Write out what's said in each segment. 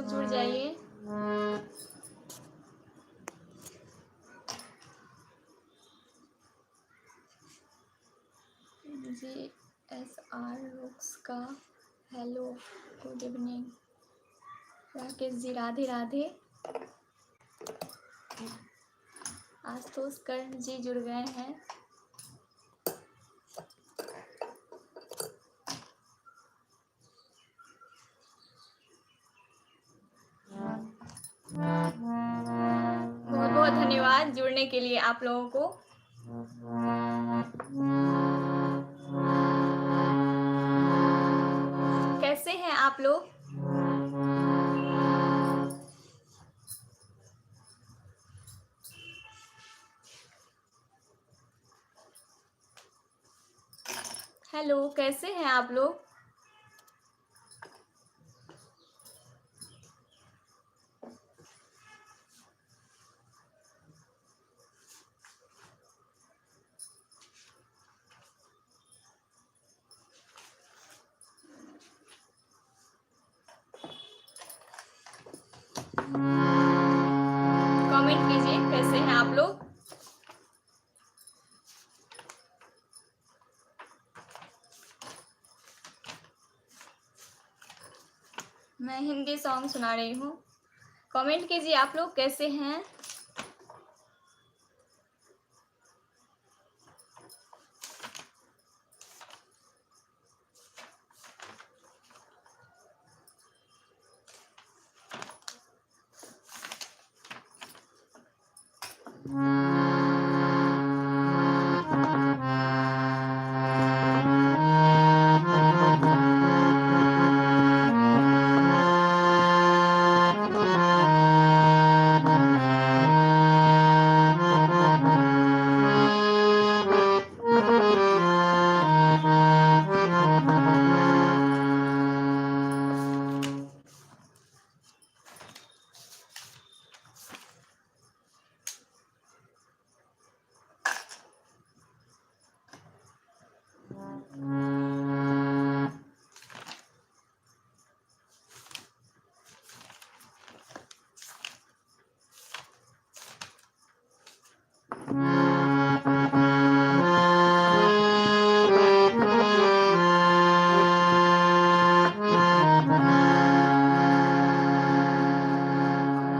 लोग जुड़ जाइए। GSR रुक्स का hello, good evening. Rakesh ji Radhe Radhe. Ashutosh कर्ण जी जुड़ गए हैं। बहुत बहुत धन्यवाद जुड़ने के लिए आप लोगों को। कैसे हैं आप लोग? हेलो, कैसे हैं आप लोग? कमेंट कीजिए कैसे हैं आप लोग। मैं हिंदी सॉन्ग सुना रही हूँ। कमेंट कीजिए आप लोग कैसे हैं।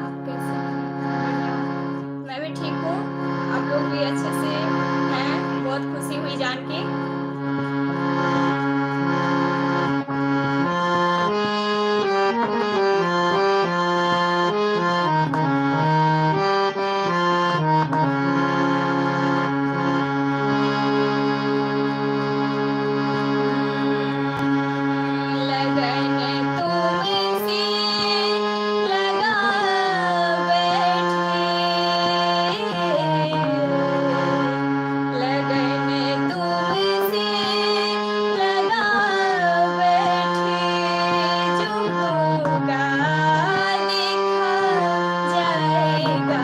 आप कैसे हैं? बढ़िया। मैं भी ठीक हूँ। आप लोग भी अच्छे से हैं। बहुत खुशी हुई जान के। लगन तुमसे लगा बैठे, लगन तुमसे लगा बैठे, जो होगा देखा जाएगा।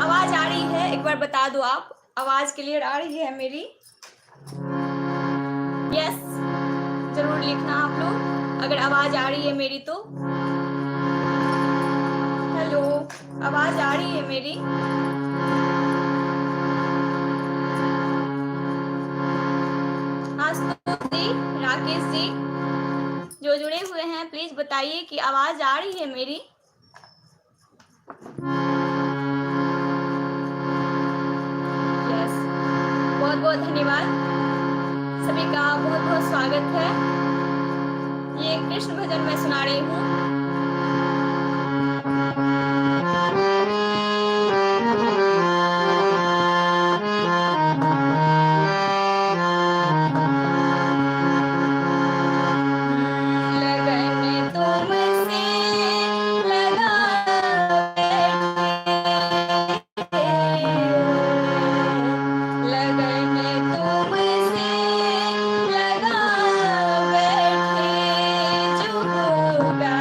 आवाज आ रही है? एक बार बता दो आप, आवाज क्लियर आ रही है मेरी? यस, जरूर लिखना आप लोग अगर आवाज आ रही है मेरी तो। हेलो, आवाज आ रही है मेरी? आशुतोष जी, राकेश जी जो जुड़े हुए हैं प्लीज बताइए कि आवाज आ रही है मेरी? यस, बहुत बहुत धन्यवाद सभी का। बहुत बहुत स्वागत है। ये कृष्ण भजन मैं सुना रही हूँ। लगन तुमसे लगा बैठे, लगन तुमसे लगा बैठे, जो होगा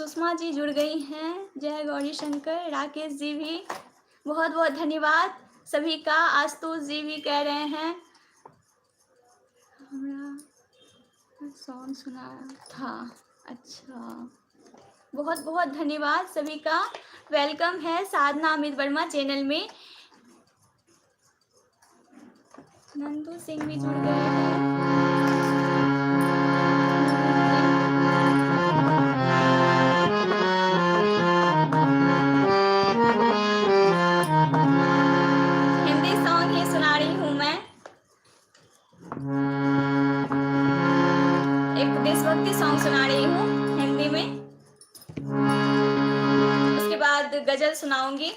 सुषमा जी जुड़ गई हैं, जय गौरी शंकर। राकेश जी भी बहुत बहुत धन्यवाद सभी का। आशुतोष जी भी कह रहे हैं हमारा सॉन्ग सुना था। अच्छा, बहुत बहुत धन्यवाद सभी का। वेलकम है साधना अमित वर्मा चैनल में। नंदू सिंह भी जुड़ गए हैं। हिंदी सॉन्ग ही सुना रही हूँ मैं। एक देशभक्ति सॉन्ग सुना रही हूँ हिंदी में, उसके बाद गजल सुनाऊंगी।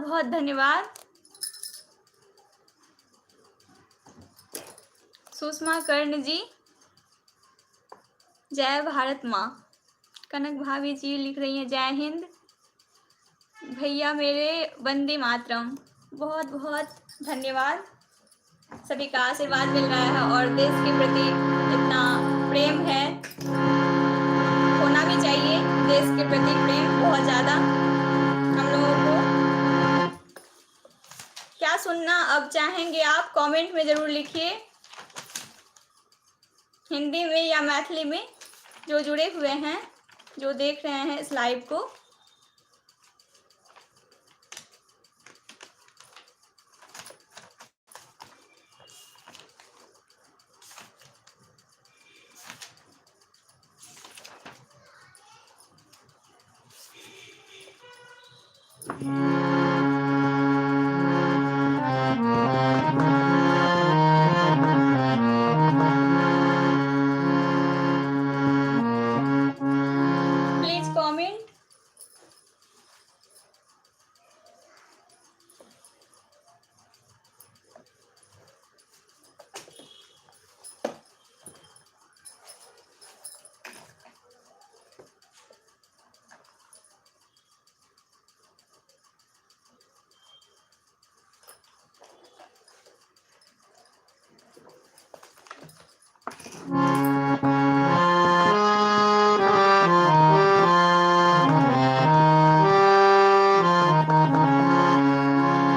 बहुत धन्यवाद। सुषमा कर्ण जी, जय भारत माँ। कनक भाभी जी लिख रही हैं जय हिंद। भैया मेरे वंदे मातरम। बहुत बहुत धन्यवाद। सभी का आशीर्वाद मिल रहा है और देश के प्रति इतना प्रेम है, होना भी चाहिए। देश के प्रति प्रेम बहुत ज़्यादा हम लोगों को। क्या सुनना अब चाहेंगे आप कमेंट में ज़रूर लिखिए, हिंदी में या मैथिली में। जो जुड़े हुए हैं, जो देख रहे हैं इस लाइव को, प्लीज कमेंट।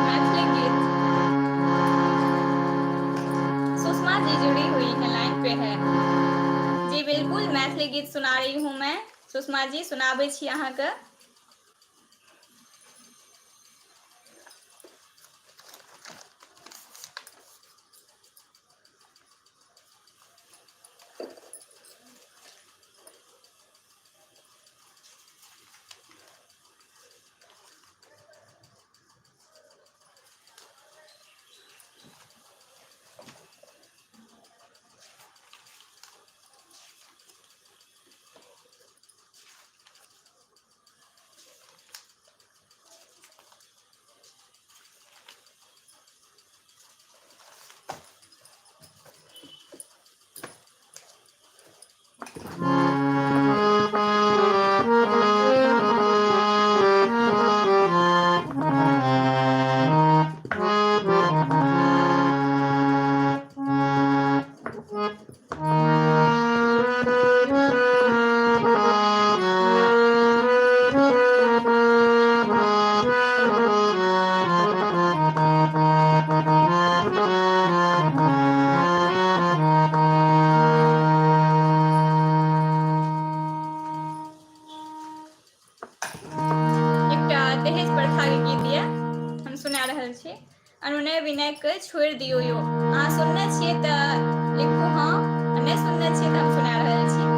मैथिली गीत, सुषमा जी जुड़ी हुई है, लाइन पे है। जी बिल्कुल, मैथिली गीत सुना रही हूँ मैं। सुषमा जी सुनाबै छी अहाँके। कथा के गीत ये हम सुना रहल छी। अनुनय विनय के छोड़ि दियो यो। अहाँ सुनने छियै तऽ लिखू हाँ, नहि सुनने छियै तऽ हम सुना रहल छी।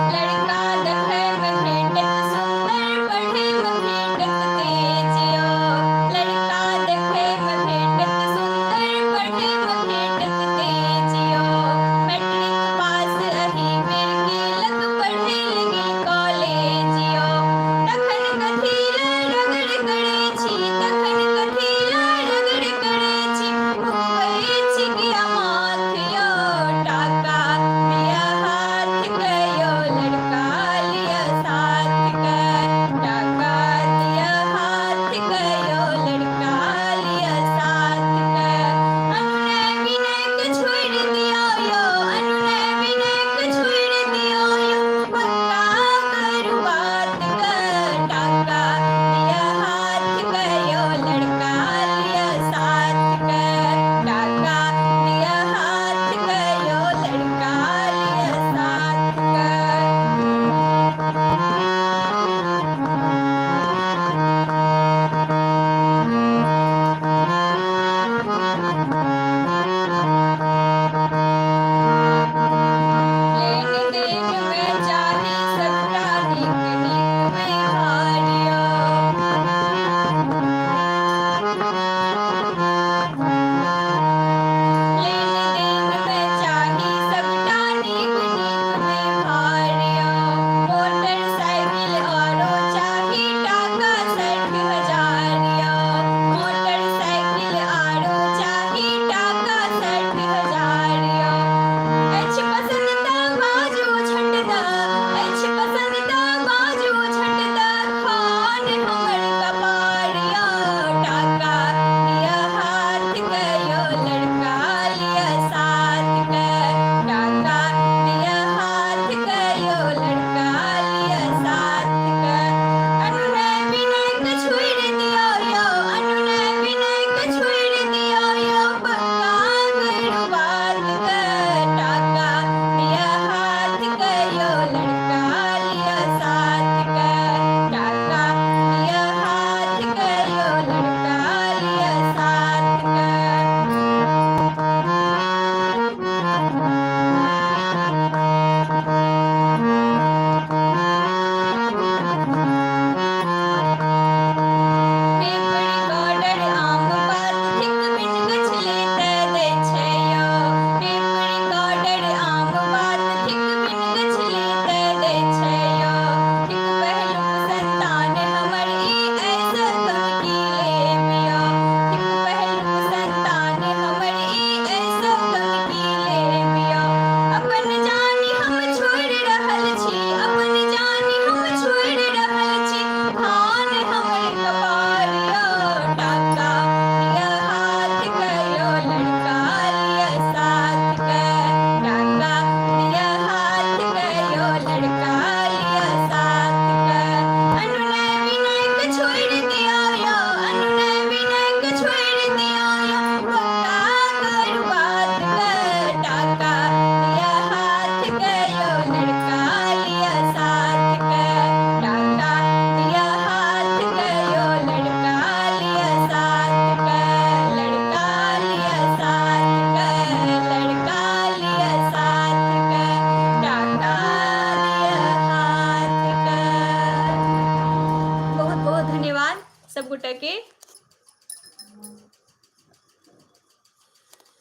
लड़का देखै में भेटत सुंदर, पढ़ै में भेटत तेज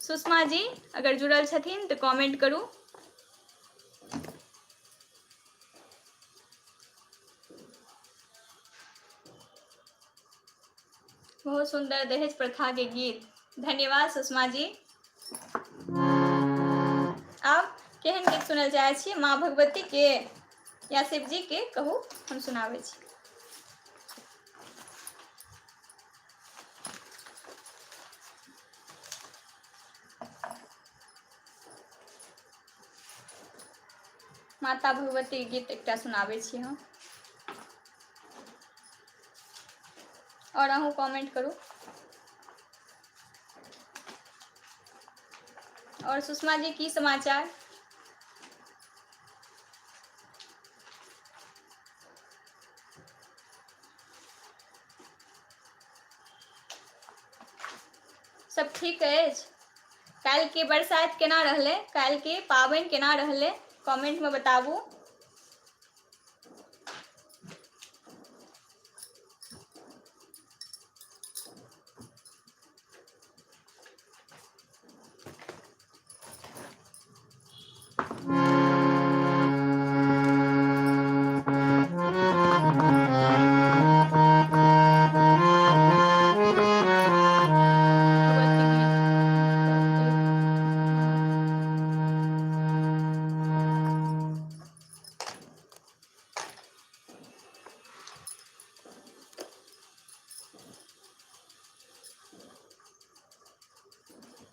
सुषमा जी अगर जुड़ल छथिन तो कमेंट करू। बहुत सुंदर दहेज प्रथा के गीत, धन्यवाद सुषमा जी। आब केहन गीत सुनल चाहे छी, माँ भगवती के या शिव जी के कहू, हम सुनाबै छी। माता भगवती के गीत एकटा सुनाबै छी हम, और अहूँ कमेंट करू। और सुषमा जी की समाचार? सब ठीक अछि? काल्हि के बरसात केना रहलै, काल्हि के पाबनि केना रहलै, कमेंट में बताबू।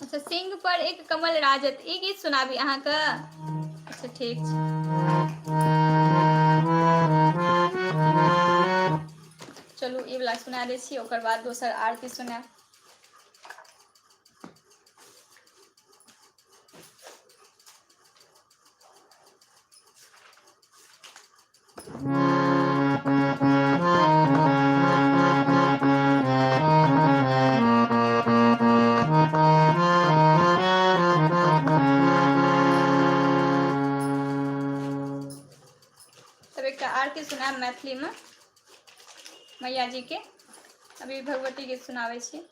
अच्छा, सिंह पर एक कमल राजत, ई गीत सुनाबी अहाँके? अच्छा ठीक छै। चलू ई वाला सुना दै छी, ओकर बाद दोसर आरती सुनाब। तब एक आरती सुनाब मैथिली में मैया जी के। अभी भगवती गीत सुनाबै छी।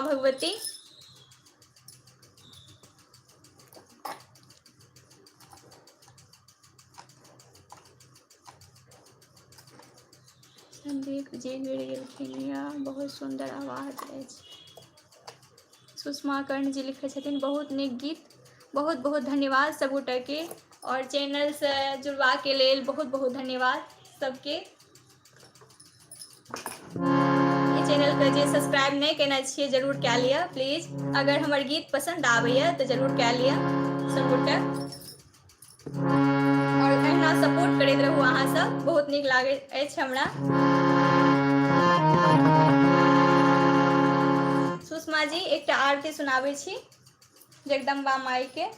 माँ भगवती। संदीप जी गिर गेलखिन या बहुत सुंदर आवाज अछि। सुषमा कर्ण जी लिखे छथिन बहुत नीक गीत। बहुत बहुत धन्यवाद सब गोटे के, और चैनल से जुड़वा के लेल बहुत बहुत धन्यवाद सबके। चैनल के जे सब्सक्राइब नहीं केना छिए जरूर कए लिअ प्लीज। अगर हमर गीत पसंद आबैया तो जरूर कए लिअ सब गोटे, और एहिना सपोर्ट करैत रहू अहाँ सब, बहुत नीक लागैत अछि हमरा। सुषमा जी एकटा आरती सुनाबै छी जगदम्बा माई के।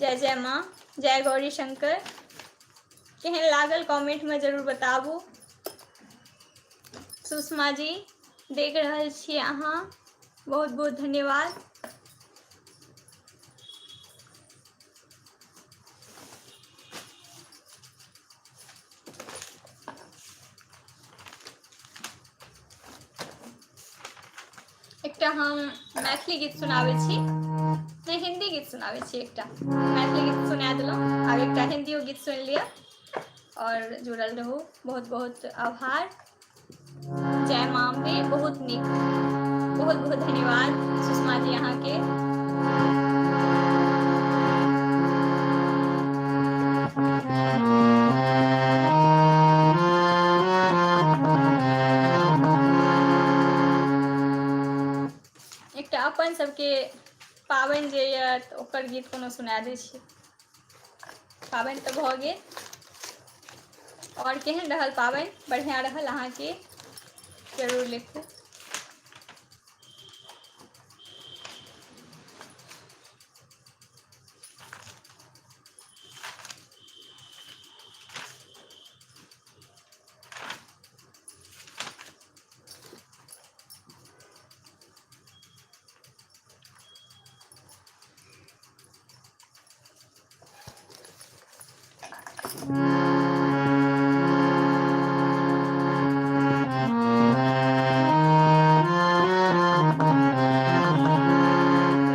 जय जय माँ, जय गौरी शंकर। केहन लागल कमेंट में जरूर बताबू। सुषमा जी देख रहल छी अहाँ, बहुत बहुत धन्यवाद। एकटा हम मैथिली गीत सुनाबै छी, नहीं हिंदी गीत सुनाबै छी। एकटा मैथिली गीत सुना देलहुँ, आब एकटा हिंदियो गीत सुनि लिअ और जुड़ल रहू। बहुत बहुत आभार। जय माँ अम्बे, बहुत नीक, बहुत बहुत धन्यवाद सुषमा जी अहाँके। एकटा अपन सबके पाबनि जे यऽ तऽ ओकर गीत कोनो सुना दै छी। पाबनि तऽ भऽ गेल, और केहन रहल पाबनि? बढ़िआँ रहल अहाँके? जरूर लिखू।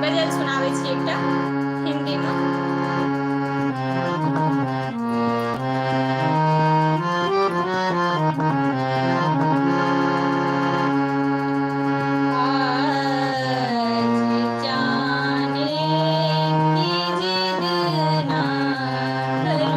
गजल सुनाबै छी एकटा हिंदीमे। आज जाने की जिद ना करो,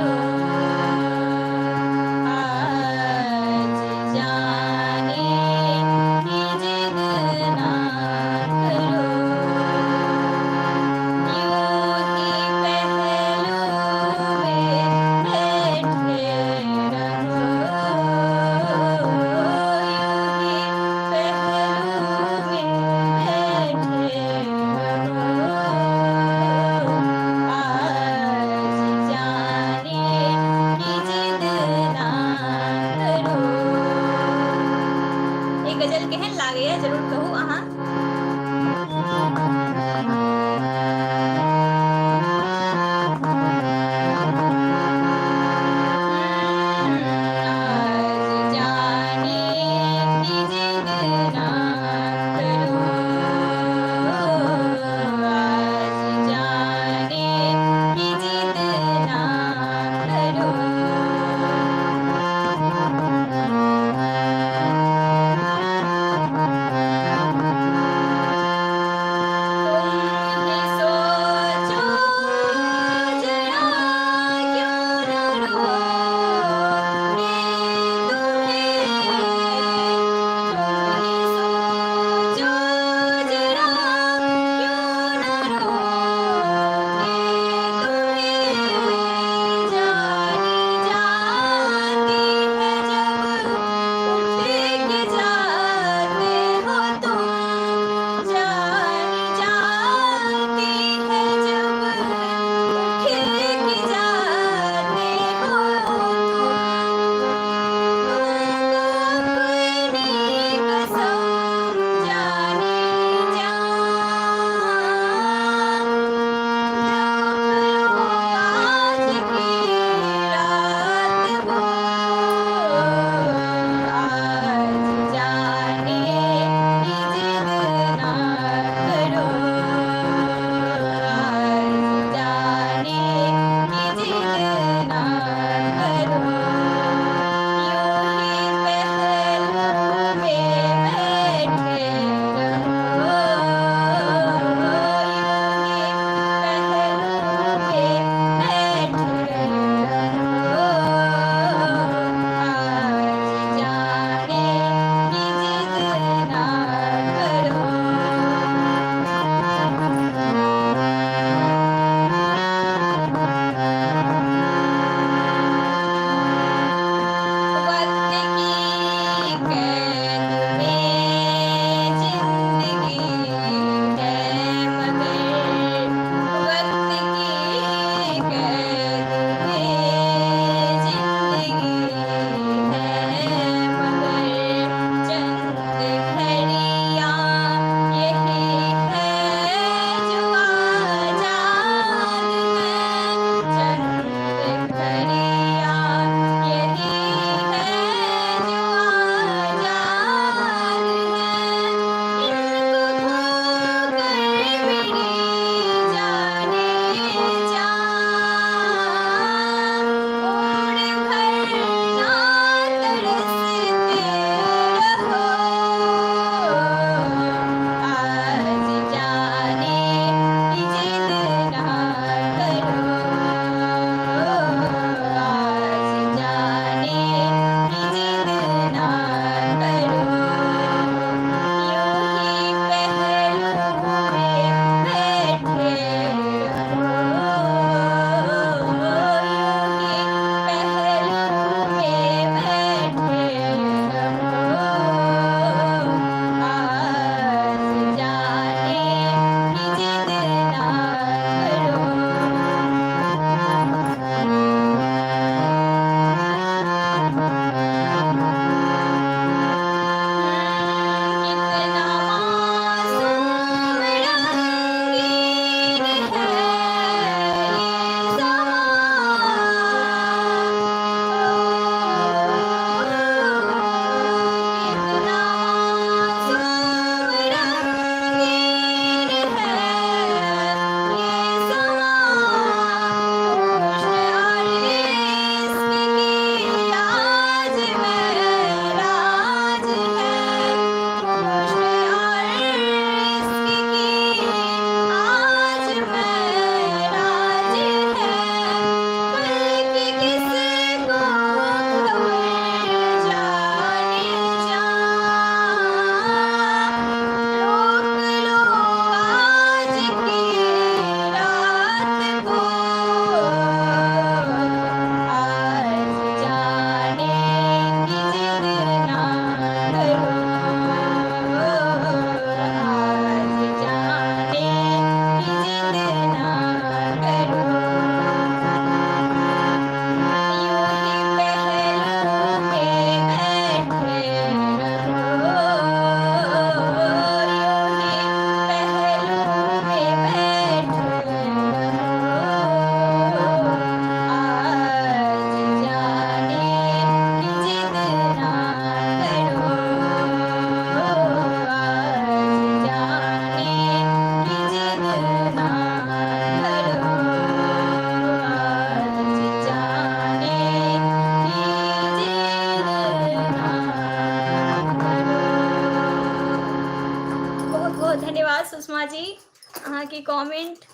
अहाँके कमेंट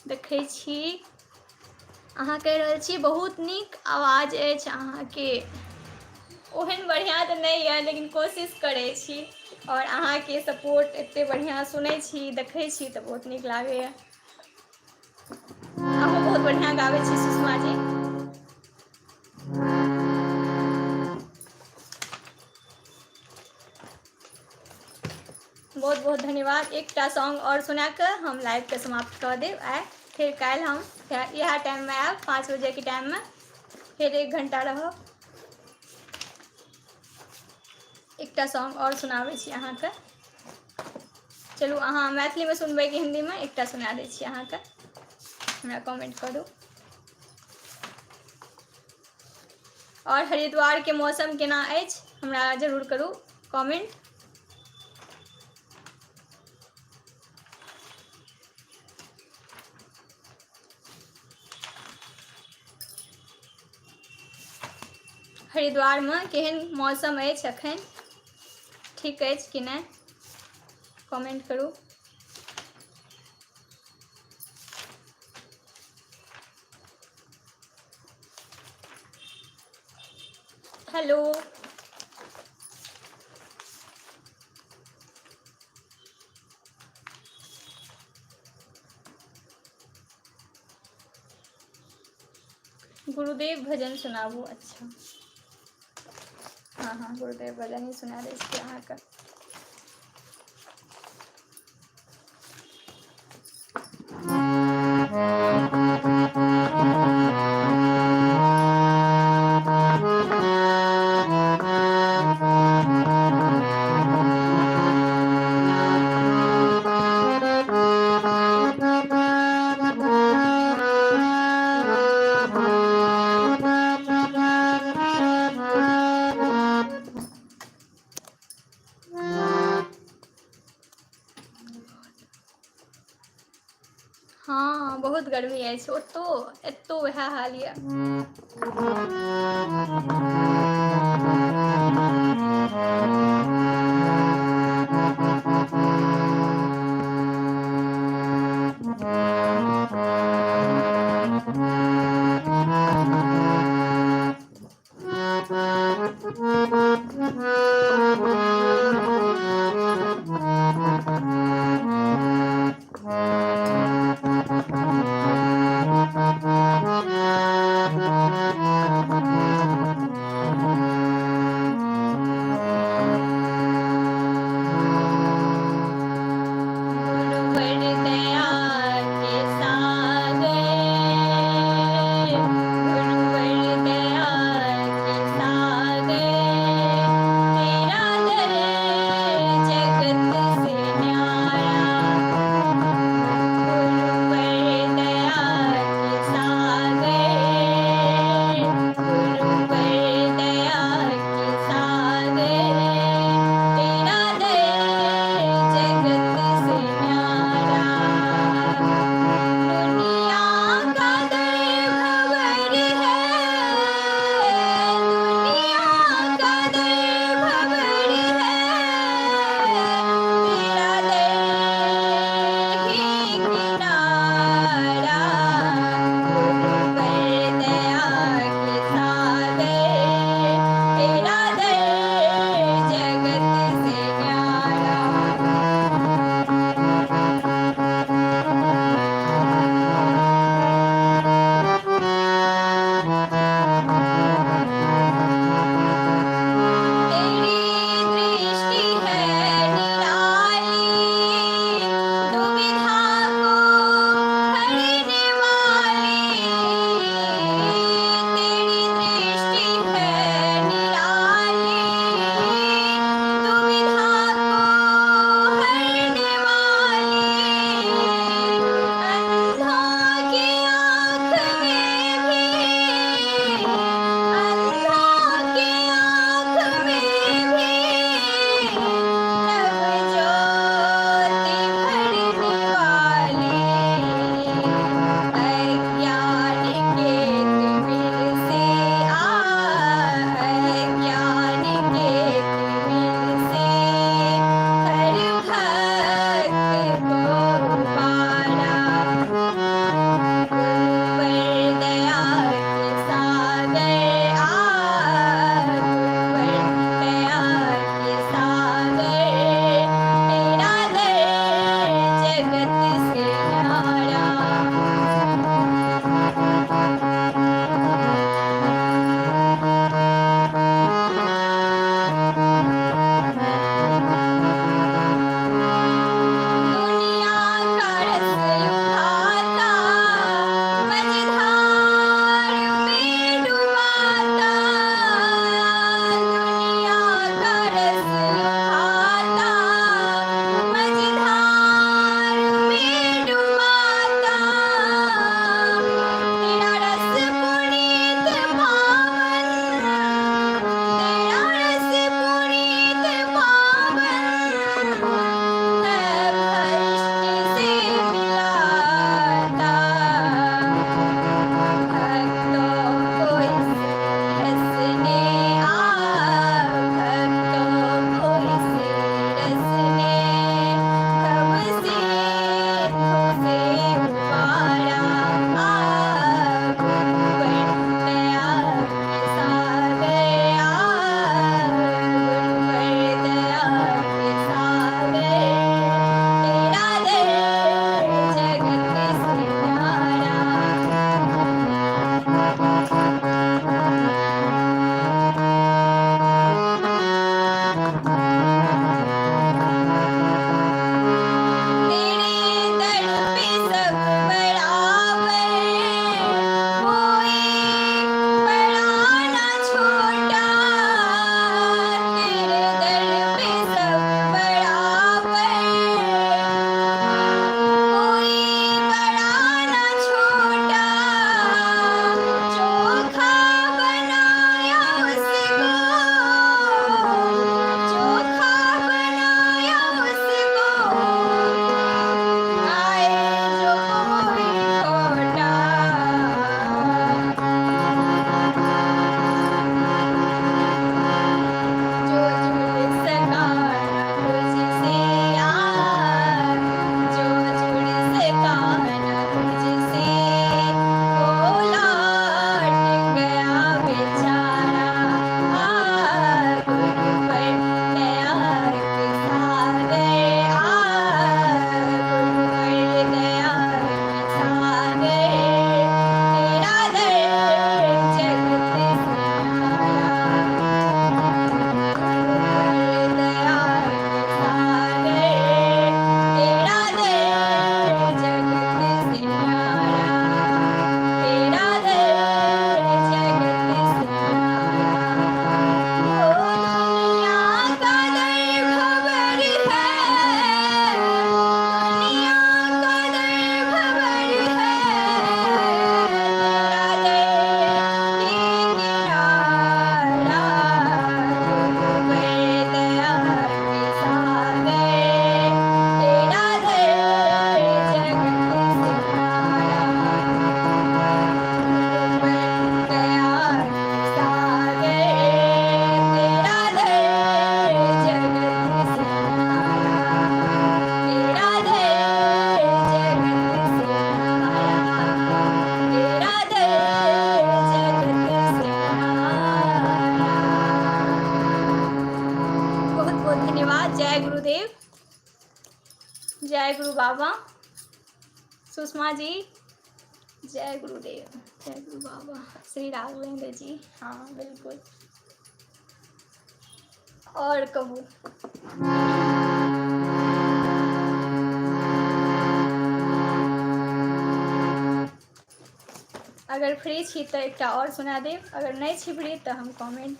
देखै छी। अहाँ कहि रहल छी बहुत नीक आवाज अछि अहाँके। ओहन बढ़िआँ तऽ नहि यऽ, लेकिन कोशिश करै छी। और अहाँके सपोर्ट एते बढ़िआँ सुनै छी, देखै छी तऽ बहुत नीक लागैए। अहूँ बहुत बढ़िआँ गाबै छी सुषमा जी। बहुत बहुत धन्यवाद। एकटा सॉन्ग और सुना कऽ हम लाइवके समाप्त कऽ देब। आइ फेर काल्हि हम इएह टाइममे आयब, 5 बजेके टाइममे, फेर 1 घंटा रहब। एकटा सॉन्ग और सुनाबै छी अहाँके। चलू अहाँ मैथिलीमे सुनबै कि हिन्दीमे, एकटा सुना दै छी अहाँके, हमरा कमेंट करू। और हरिद्वारके मौसम केना अछि हमरा जरूर करू कमेंट। हरिद्वारमे केहन मौसम अछि एखन, ठीक अछि कि नहि, कमेंट करू। हेलो। गुरुदेव भजन सुनाबू। अच्छा हाँ हाँ, गुरुदेव भजन ही सुना दै छी अहाँके। हाँ बहुत गर्मी अछि, एतौ वएह हाल यऽ। बाबा। सुषमा जी, जय गुरुदेव, जय गुरु बाबा। श्री राघवेंद्र जी, हाँ बिल्कुल। और कहू अगर फ्री छी तो एक और सुना देव, अगर नहीं छी फ्री तो हम कमेंट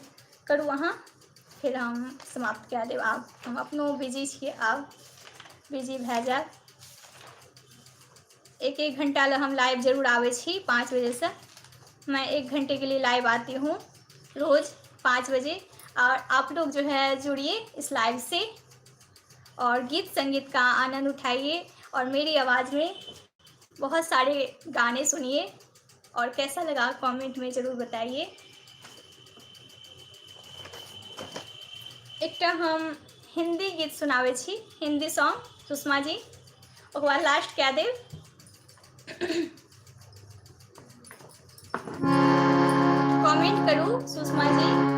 करू अहाँ, फिर हम समाप्त कए देव। आब हम अपनो बिजी छियै, आब बिजी भए जाएब। एक एक घंटा ला हम लाइव जरूर आवे छी 5 बजे से। मैं 1 घंटे के लिए लाइव आती हूँ रोज़ 5 बजे। और आप लोग जो है जुड़िए इस लाइव से और गीत संगीत का आनंद उठाइए और मेरी आवाज़ में बहुत सारे गाने सुनिए। और कैसा लगा कमेंट में ज़रूर बताइए। एक हम हिंदी गीत सुनावे छी, हिंदी सॉन्ग सुषमा जी, ओकर बाद लास्ट कए देव। कमेंट करू सुषमा जी।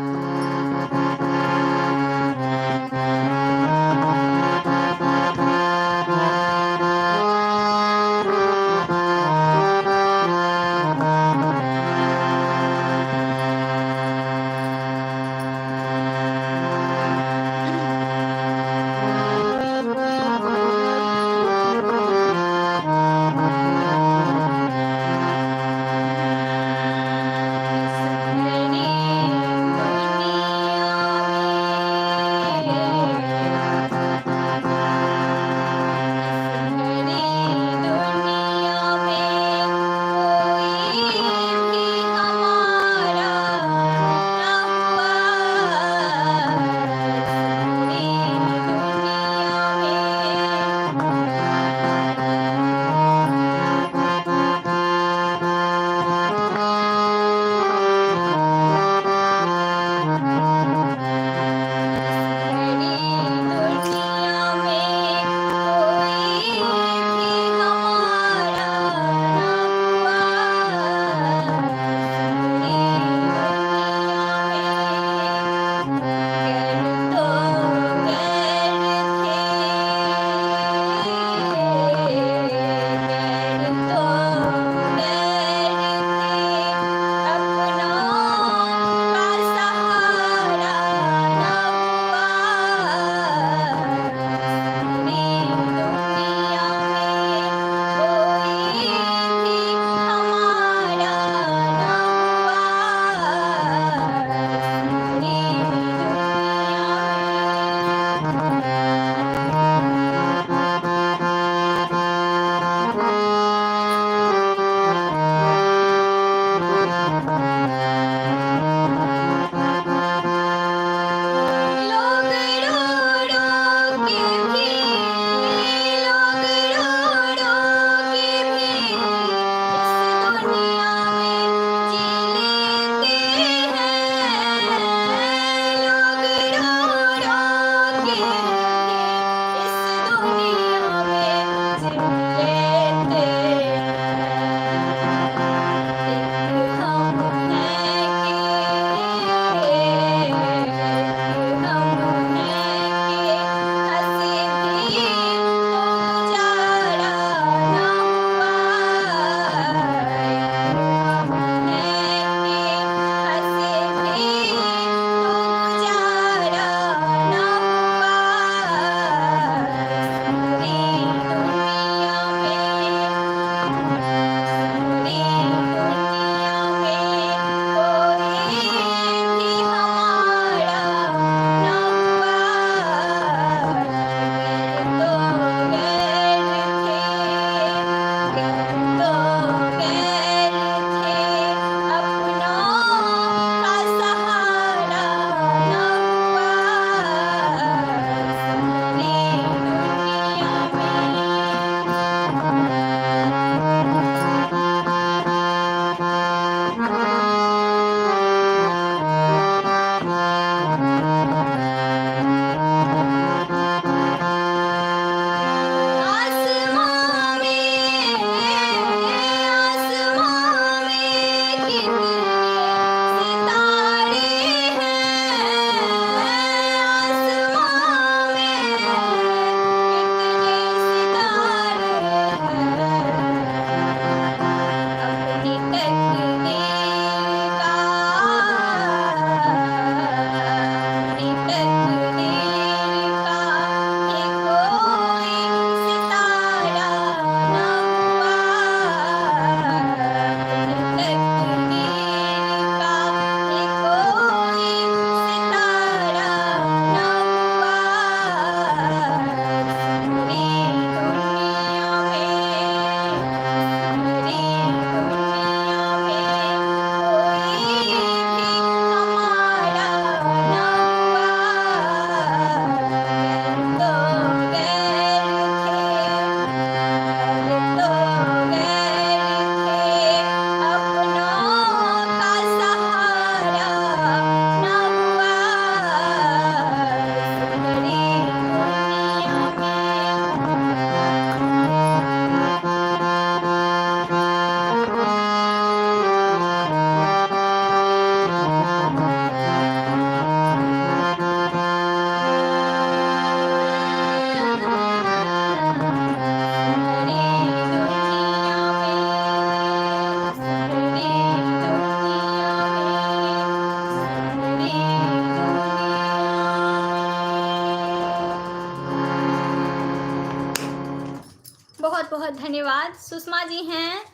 धन्यवाद। सुषमा जी हैं,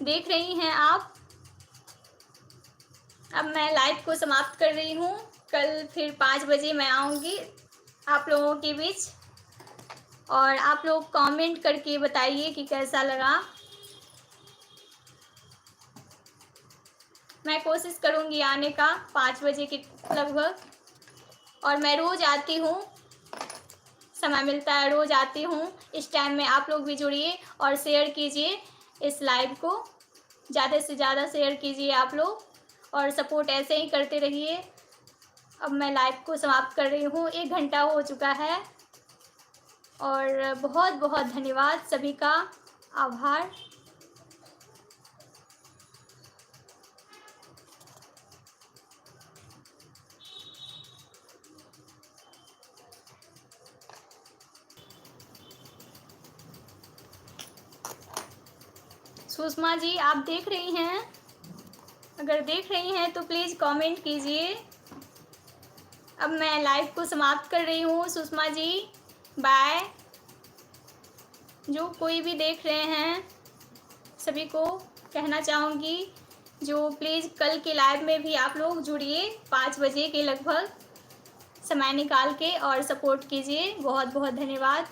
देख रही हैं आप। अब मैं लाइव को समाप्त कर रही हूँ। कल फिर 5 बजे मैं आऊँगी आप लोगों के बीच, और आप लोग कमेंट करके बताइए कि कैसा लगा। मैं कोशिश करूँगी आने का 5 बजे के लगभग, और मैं रोज़ आती हूँ, समय मिलता है रोज़ आती हूँ। इस टाइम में आप लोग भी जुड़िए और शेयर कीजिए इस लाइव को, ज़्यादा से ज़्यादा शेयर कीजिए आप लोग, और सपोर्ट ऐसे ही करते रहिए। अब मैं लाइव को समाप्त कर रही हूँ, 1 घंटा हो चुका है, और बहुत बहुत धन्यवाद, सभी का आभार। सुषमा जी आप देख रही हैं? अगर देख रही हैं तो प्लीज़ कमेंट कीजिए। अब मैं लाइव को समाप्त कर रही हूँ सुषमा जी, बाय। जो कोई भी देख रहे हैं सभी को कहना चाहूँगी, जो प्लीज़ कल के लाइव में भी आप लोग जुड़िए 5 बजे के लगभग, समय निकाल के, और सपोर्ट कीजिए। बहुत बहुत धन्यवाद।